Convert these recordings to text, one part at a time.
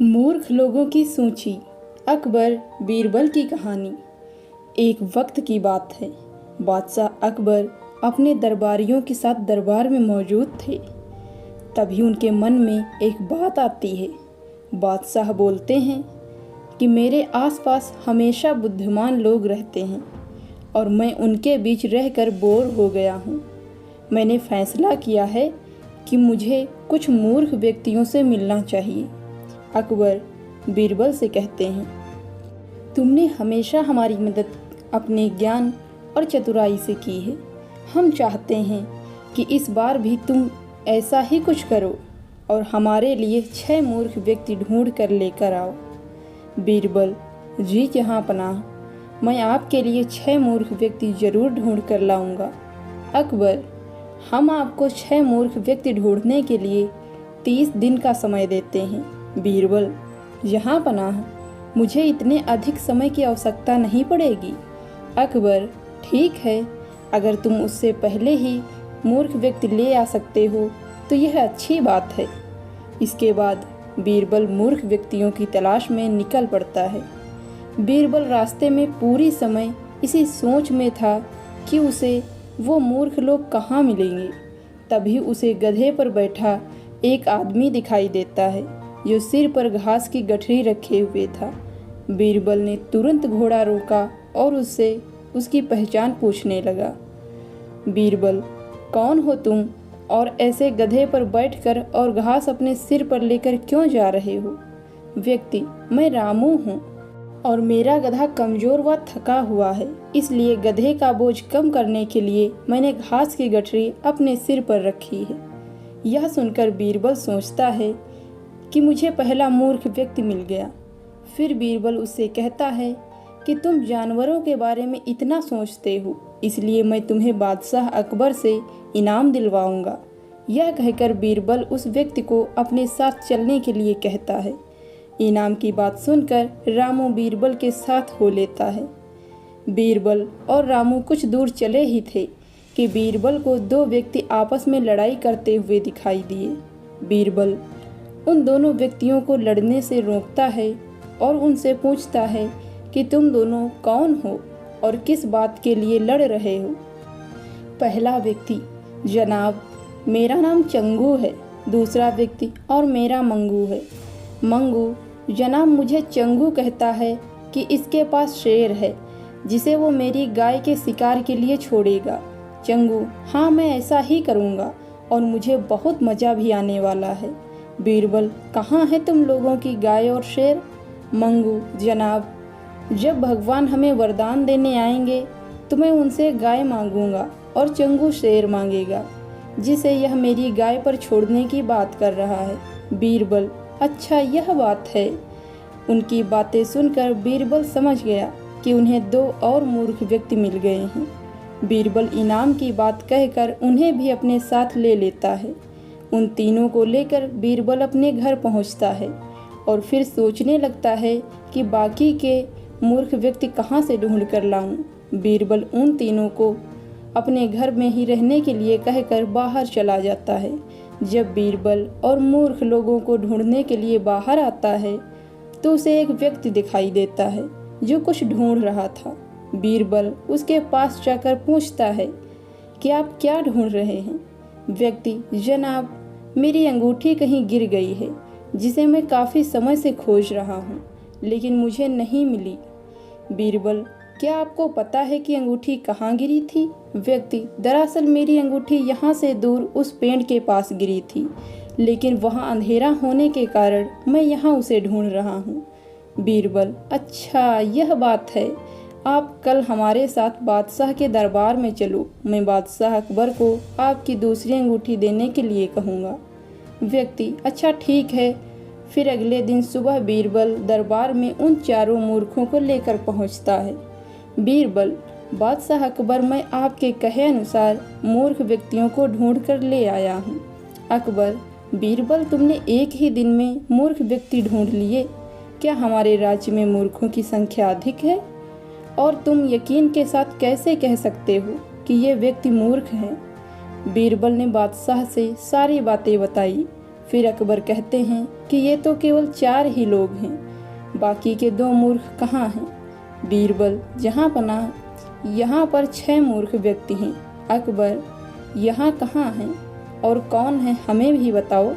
मूर्ख लोगों की सूची। अकबर बीरबल की कहानी। एक वक्त की बात है। बादशाह अकबर अपने दरबारियों के साथ दरबार में मौजूद थे। तभी उनके मन में एक बात आती है। बादशाह बोलते हैं कि मेरे आसपास हमेशा बुद्धिमान लोग रहते हैं और मैं उनके बीच रहकर बोर हो गया हूँ। मैंने फैसला किया है कि मुझे कुछ मूर्ख व्यक्तियों से मिलना चाहिए। अकबर बीरबल से कहते हैं, तुमने हमेशा हमारी मदद अपने ज्ञान और चतुराई से की है। हम चाहते हैं कि इस बार भी तुम ऐसा ही कुछ करो और हमारे लिए 6 मूर्ख व्यक्ति ढूंढ कर लेकर आओ। बीरबल, जी जहाँ पनाह, मैं आपके लिए 6 मूर्ख व्यक्ति जरूर ढूंढ कर लाऊंगा। अकबर, हम आपको 6 मूर्ख व्यक्ति ढूंढने के लिए 30 दिन का समय देते हैं। बीरबल, यहाँ पनाह, मुझे इतने अधिक समय की आवश्यकता नहीं पड़ेगी। अकबर, ठीक है, अगर तुम उससे पहले ही मूर्ख व्यक्ति ले आ सकते हो तो यह अच्छी बात है। इसके बाद बीरबल मूर्ख व्यक्तियों की तलाश में निकल पड़ता है। बीरबल रास्ते में पूरी समय इसी सोच में था कि उसे वो मूर्ख लोग कहाँ मिलेंगे। तभी उसे गधे पर बैठा एक आदमी दिखाई देता है जो सिर पर घास की गठरी रखे हुए था। बीरबल ने तुरंत घोड़ा रोका और उससे उसकी पहचान पूछने लगा। बीरबल, कौन हो तुम और ऐसे गधे पर बैठकर और घास अपने सिर पर लेकर क्यों जा रहे हो? व्यक्ति, मैं रामू हूँ और मेरा गधा कमजोर व थका हुआ है, इसलिए गधे का बोझ कम करने के लिए मैंने घास की गठरी अपने सिर पर रखी है। यह सुनकर बीरबल सोचता है कि मुझे पहला मूर्ख व्यक्ति मिल गया। फिर बीरबल उससे कहता है कि तुम जानवरों के बारे में इतना सोचते हो, इसलिए मैं तुम्हें बादशाह अकबर से इनाम दिलवाऊंगा। यह कहकर बीरबल उस व्यक्ति को अपने साथ चलने के लिए कहता है। इनाम की बात सुनकर रामू बीरबल के साथ हो लेता है। बीरबल और रामू कुछ दूर चले ही थे कि बीरबल को 2 व्यक्ति आपस में लड़ाई करते हुए दिखाई दिए। बीरबल उन दोनों व्यक्तियों को लड़ने से रोकता है और उनसे पूछता है कि तुम दोनों कौन हो और किस बात के लिए लड़ रहे हो? पहला व्यक्ति, जनाब, मेरा नाम चंगू है। दूसरा व्यक्ति, और मेरा मंगू है। मंगू, जनाब, मुझे चंगू कहता है कि इसके पास शेर है जिसे वो मेरी गाय के शिकार के लिए छोड़ेगा। चंगू, हाँ, मैं ऐसा ही करूँगा और मुझे बहुत मज़ा भी आने वाला है। बीरबल, कहाँ है तुम लोगों की गाय और शेर? मंगू, जनाब, जब भगवान हमें वरदान देने आएंगे तो मैं उनसे गाय मांगूंगा और चंगू शेर मांगेगा जिसे यह मेरी गाय पर छोड़ने की बात कर रहा है। बीरबल, अच्छा, यह बात है। उनकी बातें सुनकर बीरबल समझ गया कि उन्हें 2 और मूर्ख व्यक्ति मिल गए हैं। बीरबल इनाम की बात कहकर उन्हें भी अपने साथ ले लेता है। उन तीनों को लेकर बीरबल अपने घर पहुंचता है और फिर सोचने लगता है कि बाकी के मूर्ख व्यक्ति कहां से ढूंढ कर लाऊं। बीरबल उन तीनों को अपने घर में ही रहने के लिए कहकर बाहर चला जाता है। जब बीरबल और मूर्ख लोगों को ढूंढने के लिए बाहर आता है तो उसे एक व्यक्ति दिखाई देता है जो कुछ ढूंढ रहा था। बीरबल उसके पास जाकर पूछता है कि आप क्या ढूंढ रहे हैं? व्यक्ति, जनाब, मेरी अंगूठी कहीं गिर गई है जिसे मैं काफ़ी समय से खोज रहा हूँ लेकिन मुझे नहीं मिली। बीरबल, क्या आपको पता है कि अंगूठी कहाँ गिरी थी? व्यक्ति, दरअसल मेरी अंगूठी यहाँ से दूर उस पेड़ के पास गिरी थी लेकिन वहाँ अंधेरा होने के कारण मैं यहाँ उसे ढूंढ रहा हूँ। बीरबल, अच्छा, यह बात है। आप कल हमारे साथ बादशाह के दरबार में चलो। मैं बादशाह अकबर को आपकी दूसरी अंगूठी देने के लिए कहूँगा। व्यक्ति, अच्छा, ठीक है। फिर अगले दिन सुबह बीरबल दरबार में उन 4 मूर्खों को लेकर पहुँचता है। बीरबल, बादशाह अकबर, मैं आपके कहे अनुसार मूर्ख व्यक्तियों को ढूंढ कर ले आया हूँ। अकबर, बीरबल, तुमने एक ही दिन में मूर्ख व्यक्ति ढूंढ लिए? क्या हमारे राज्य में मूर्खों की संख्या अधिक है? और तुम यकीन के साथ कैसे कह सकते हो कि ये व्यक्ति मूर्ख हैं? बीरबल ने बादशाह से सारी बातें बताई। फिर अकबर कहते हैं कि ये तो केवल 4 ही लोग हैं, बाकी के 2 मूर्ख कहाँ हैं? बीरबल, जहाँ पनाह, यहाँ पर 6 मूर्ख व्यक्ति हैं। अकबर, यहाँ कहाँ हैं और कौन है, हमें भी बताओ।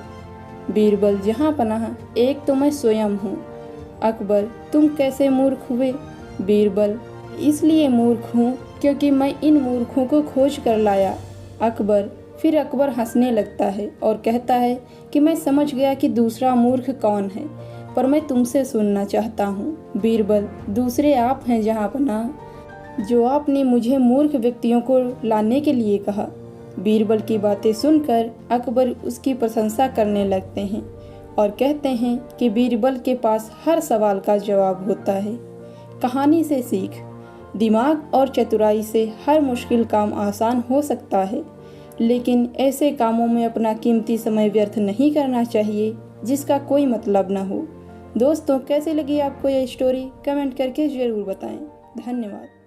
बीरबल, जहाँ पनाह, एक तो मैं स्वयं हूँ। अकबर, तुम कैसे मूर्ख हुए? बीरबल, इसलिए मूर्ख हूँ क्योंकि मैं इन मूर्खों को खोज कर लाया। अकबर, फिर अकबर हंसने लगता है और कहता है कि मैं समझ गया कि दूसरा मूर्ख कौन है, पर मैं तुमसे सुनना चाहता हूँ। बीरबल, दूसरे आप हैं जहाँपनाह, जो आपने मुझे मूर्ख व्यक्तियों को लाने के लिए कहा। बीरबल की बातें सुनकर अकबर उसकी प्रशंसा करने लगते हैं और कहते हैं कि बीरबल के पास हर सवाल का जवाब होता है। कहानी से सीख, दिमाग और चतुराई से हर मुश्किल काम आसान हो सकता है, लेकिन ऐसे कामों में अपना कीमती समय व्यर्थ नहीं करना चाहिए जिसका कोई मतलब न हो। दोस्तों, कैसी लगी आपको यह स्टोरी? कमेंट करके ज़रूर बताएं। धन्यवाद।